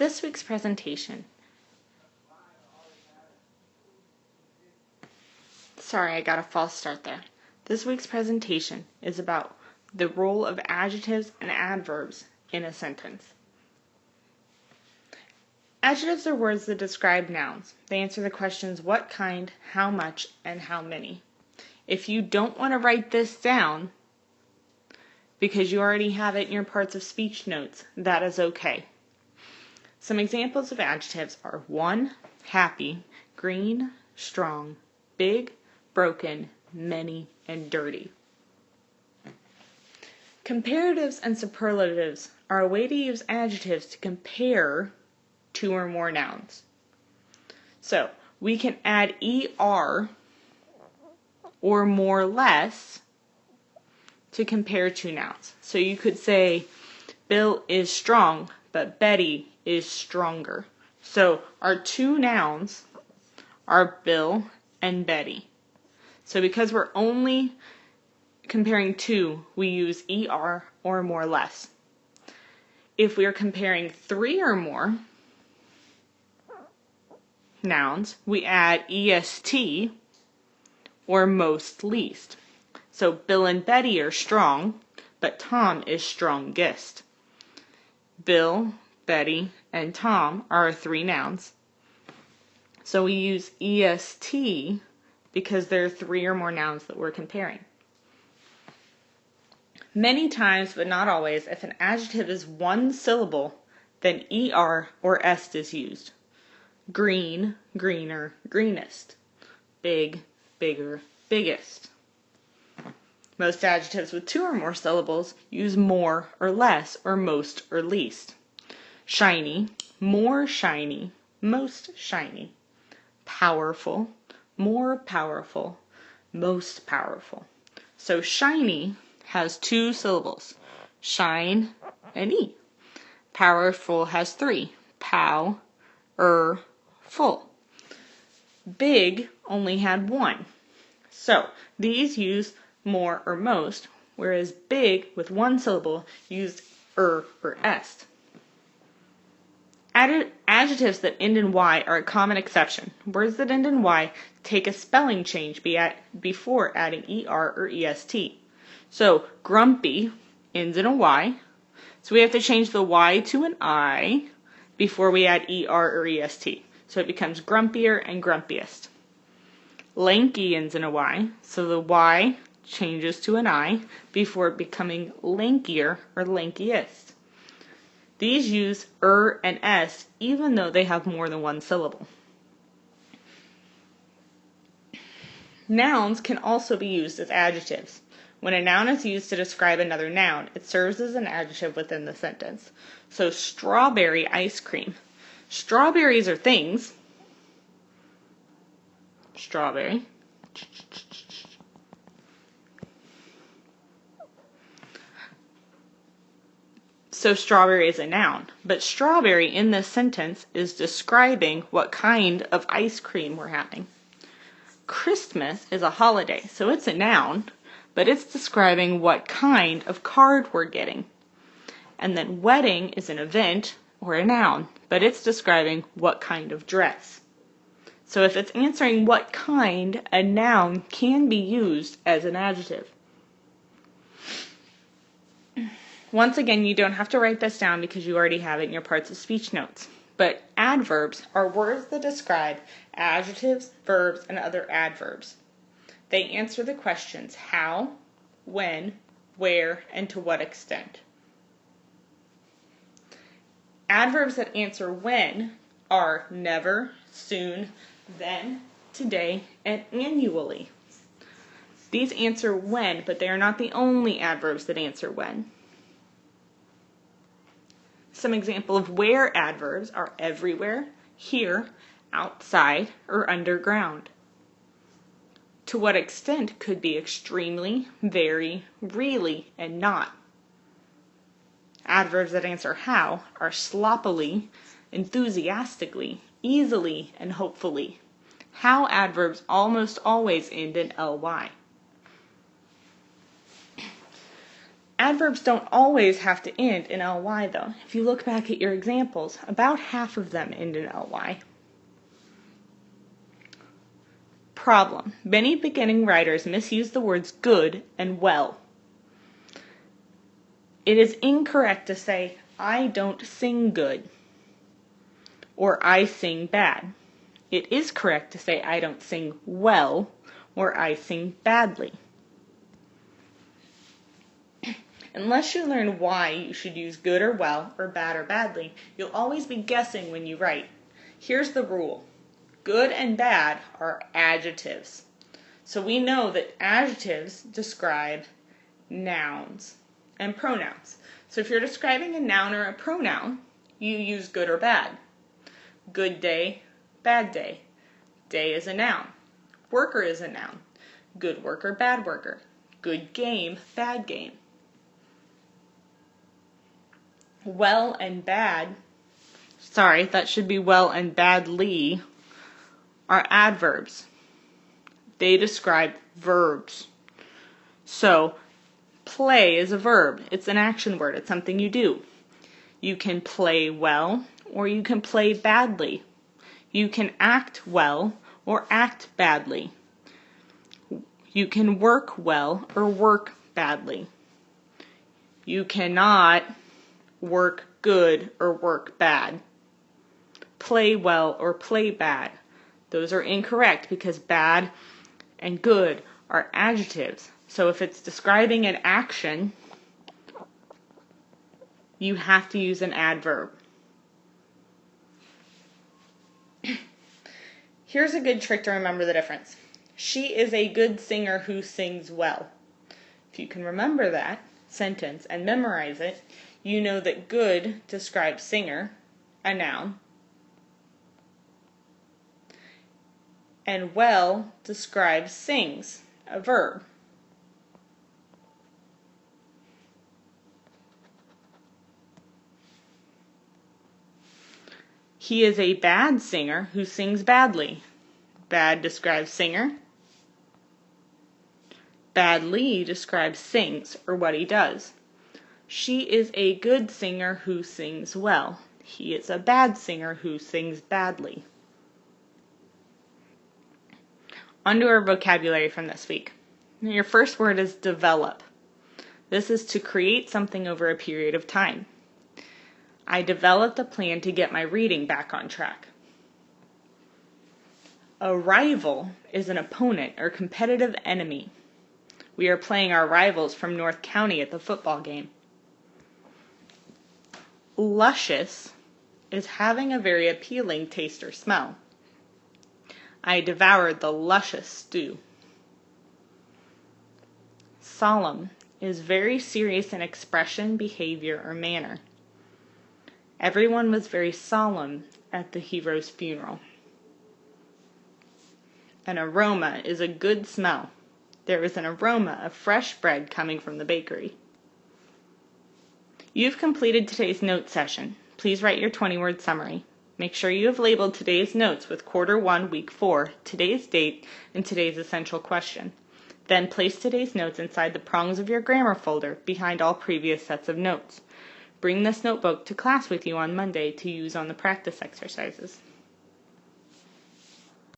This week's presentation. Sorry, I got a false start there. This week's presentation is about the role of adjectives and adverbs in a sentence. Adjectives are words that describe nouns. They answer the questions what kind, how much, and how many. If you don't want to write this down because you already have it in your parts of speech notes, that is okay. Some examples of adjectives are 1, happy, green, strong, big, broken, many, and dirty. Comparatives and superlatives are a way to use adjectives to compare two or more nouns. So, we can add ER or more or less to compare two nouns. So you could say, Bill is strong, but Betty is stronger. So our two nouns are Bill and Betty. So because we're only comparing two, we use ER or more or less. If we are comparing three or more nouns, we add EST or most least. So Bill and Betty are strong, but Tom is strongest. Bill, Betty, and Tom are our three nouns. So we use EST because there are three or more nouns that we're comparing. Many times, but not always, if an adjective is one syllable, then ER or est is used. Green, greener, greenest. Big, bigger, biggest. Most adjectives with two or more syllables use more or less or most or least. Shiny, more shiny, most shiny. Powerful, more powerful, most powerful. So shiny has two syllables, shine and E. Powerful has three, pow, full. Big only had one. So these use more or most, whereas big with one syllable used or est. Adjectives that end in Y are a common exception. Words that end in Y take a spelling change before adding ER or EST. So grumpy ends in a Y, so we have to change the Y to an I before we add ER or EST. So it becomes grumpier and grumpiest. Lanky ends in a Y, so the Y changes to an I before becoming lankier or lankiest. These use and s even though they have more than one syllable. Nouns can also be used as adjectives. When a noun is used to describe another noun, it serves as an adjective within the sentence. So strawberry ice cream. Strawberries are things. Strawberry. So strawberry is a noun, but strawberry in this sentence is describing what kind of ice cream we're having. Christmas is a holiday, so it's a noun, but it's describing what kind of card we're getting. And then wedding is an event or a noun, but it's describing what kind of dress. So if it's answering what kind, a noun can be used as an adjective. Once again, you don't have to write this down because you already have it in your parts of speech notes. But adverbs are words that describe adjectives, verbs, and other adverbs. They answer the questions how, when, where, and to what extent. Adverbs that answer when are never, soon, then, today, and annually. These answer when, but they are not the only adverbs that answer when. Some example of where adverbs are everywhere, here, outside, or underground. To what extent could be extremely, very, really, and not. Adverbs that answer how are sloppily, enthusiastically, easily, and hopefully. How adverbs almost always end in ly. Adverbs don't always have to end in ly, though. If you look back at your examples, about half of them end in ly. Problem. Many beginning writers misuse the words good and well. It is incorrect to say, I don't sing good, or I sing bad. It is correct to say, I don't sing well, or I sing badly. Unless you learn why you should use good or well, or bad or badly, you'll always be guessing when you write. Here's the rule. Good and bad are adjectives. So we know that adjectives describe nouns and pronouns. So if you're describing a noun or a pronoun, you use good or bad. Good day, bad day. Day is a noun. Worker is a noun. Good worker, bad worker. Good game, bad game. Well and bad, that should be well and badly, are adverbs. They describe verbs. So, play is a verb. It's an action word. It's something you do. You can play well, or you can play badly. You can act well, or act badly. You can work well, or work badly. You cannot work good or work bad. Play well or play bad. Those are incorrect because bad and good are adjectives. So if it's describing an action, you have to use an adverb. Here's a good trick to remember the difference. She is a good singer who sings well. If you can remember that sentence and memorize it, you know that good describes singer, a noun, and well describes sings, a verb. He is a bad singer who sings badly. Bad describes singer. Badly describes sings, or what he does. She is a good singer who sings well. He is a bad singer who sings badly. On to our vocabulary from this week. Your first word is develop. This is to create something over a period of time. I developed a plan to get my reading back on track. A rival is an opponent or competitive enemy. We are playing our rivals from North County at the football game. Luscious is having a very appealing taste or smell. I devoured the luscious stew. Solemn is very serious in expression, behavior, or manner. Everyone was very solemn at the hero's funeral. An aroma is a good smell. There is an aroma of fresh bread coming from the bakery. You've completed today's note session. Please write your 20-word summary. Make sure you have labeled today's notes with Quarter 1, Week 4, today's date, and today's essential question. Then place today's notes inside the prongs of your grammar folder behind all previous sets of notes. Bring this notebook to class with you on Monday to use on the practice exercises.